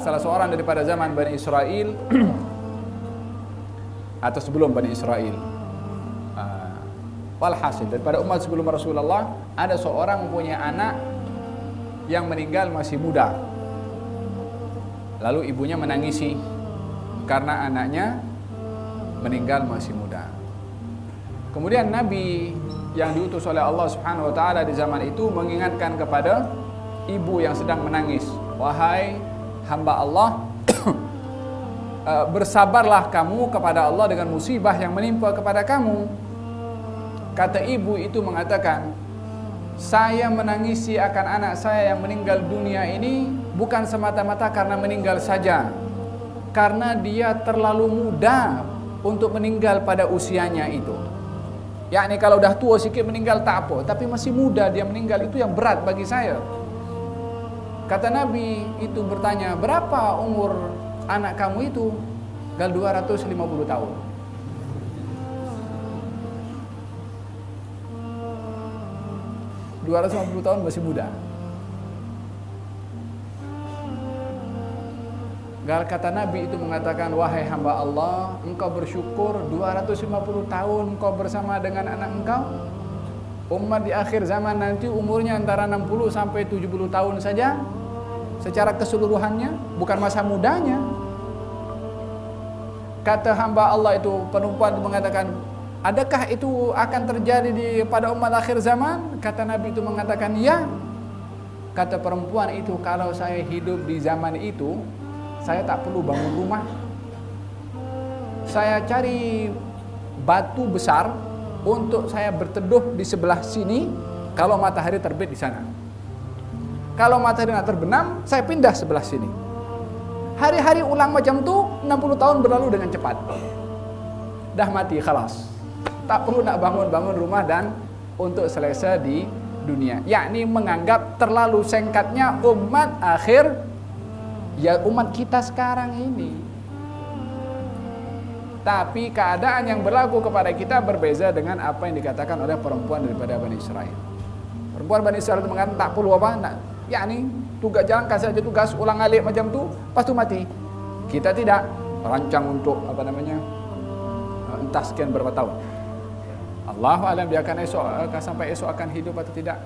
salah seorang daripada zaman Bani Israel atau sebelum Bani Israel. Walhasil daripada umat sebelum Rasulullah, ada seorang mempunyai anak yang meninggal masih muda. Lalu ibunya menangisi karena anaknya meninggal masih muda. Kemudian Nabi yang diutus oleh Allah Subhanahu wa taala di zaman itu mengingatkan kepada ibu yang sedang menangis, "Wahai hamba Allah, bersabarlah kamu kepada Allah dengan musibah yang menimpa kepada kamu." Kata ibu itu mengatakan, "Saya menangisi akan anak saya yang meninggal dunia ini bukan semata-mata karena meninggal saja, karena dia terlalu muda untuk meninggal pada usianya itu. Yakni kalau udah tua sikit meninggal tak apa, tapi masih muda dia meninggal, itu yang berat bagi saya." Kata Nabi itu bertanya, "Berapa umur anak kamu itu?" Gal 250 tahun. "250 tahun masih muda." Gal kata Nabi itu mengatakan, "Wahai hamba Allah, engkau bersyukur 250 tahun engkau bersama dengan anak engkau. Umat di akhir zaman nanti umurnya antara 60 sampai 70 tahun saja secara keseluruhannya, bukan masa mudanya." Kata hamba Allah itu, perempuan itu mengatakan, "Adakah itu akan terjadi pada umat akhir zaman?" Kata Nabi itu mengatakan, "Ya." Kata perempuan itu, "Kalau saya hidup di zaman itu, saya tak perlu bangun rumah. Saya cari batu besar untuk saya berteduh di sebelah sini kalau matahari terbit di sana. Kalau matahari nak terbenam, saya pindah sebelah sini. Hari-hari ulang macam tu, 60 tahun berlalu dengan cepat. Dah mati, khalas. Tak perlu nak bangun-bangun rumah dan untuk selesai di dunia." Yakni menganggap terlalu singkatnya umat akhir, ya umat kita sekarang ini. Tapi keadaan yang berlaku kepada kita berbeza dengan apa yang dikatakan oleh perempuan daripada Bani Israel. Perempuan Bani Israel itu mengatakan tak perlu apa, yakni tugas jalankan saja tugas ulang alik macam tu, lepas tu mati. Kita tidak rancang untuk entah sekian berapa tahun. Allahu a'lam dia akan sampai esok akan hidup atau tidak.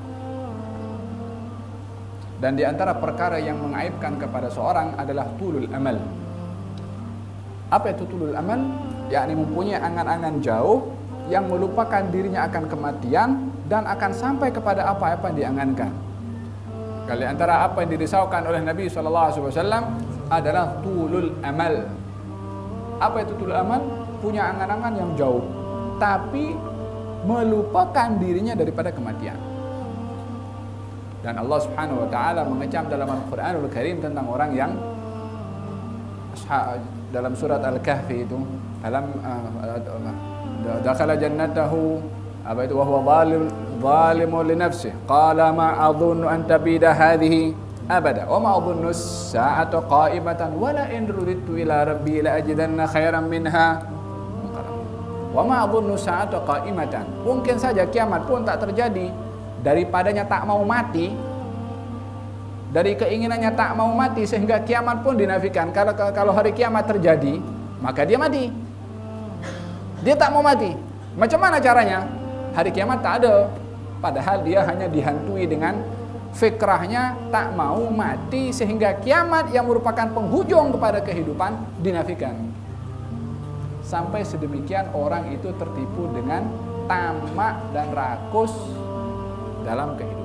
Dan di antara perkara yang mengaibkan kepada seorang adalah tulul amal. Apa itu tulul amal? Yakni mempunyai angan-angan jauh yang melupakan dirinya akan kematian dan akan sampai kepada apa-apa yang diangankan. Kali antara apa yang dirisaukan oleh Nabi SAW adalah tulul amal. Apa itu tulul amal? Punya angan-angan yang jauh, tapi melupakan dirinya daripada kematian. Dan Allah Subhanahu wa taala mengecam dalam Al-Qur'anul Karim tentang orang yang dalam surat Al-Kahfi itu, "Falam dakhala jannatahu wa huwa zalimun li nafsihi qala ma adhunnu an tabida hadhihi abada wa ma adhunnu as-sa'ata qa'imatan wa la in ruditu ila rabbi la ajidanna khairan minha wa ma adhunnu as-sa'ata qa'imatan." Mungkin saja kiamat pun tak terjadi. Daripadanya tak mau mati, dari keinginannya tak mau mati sehingga kiamat pun dinafikan. Kalau hari kiamat terjadi, maka dia mati. Dia tak mau mati. Macam mana caranya? Hari kiamat tak ada. Padahal dia hanya dihantui dengan fikrahnya tak mau mati sehingga kiamat yang merupakan penghujung kepada kehidupan dinafikan. Sampai sedemikian orang itu tertipu dengan tamak dan rakus dalam kehidupan.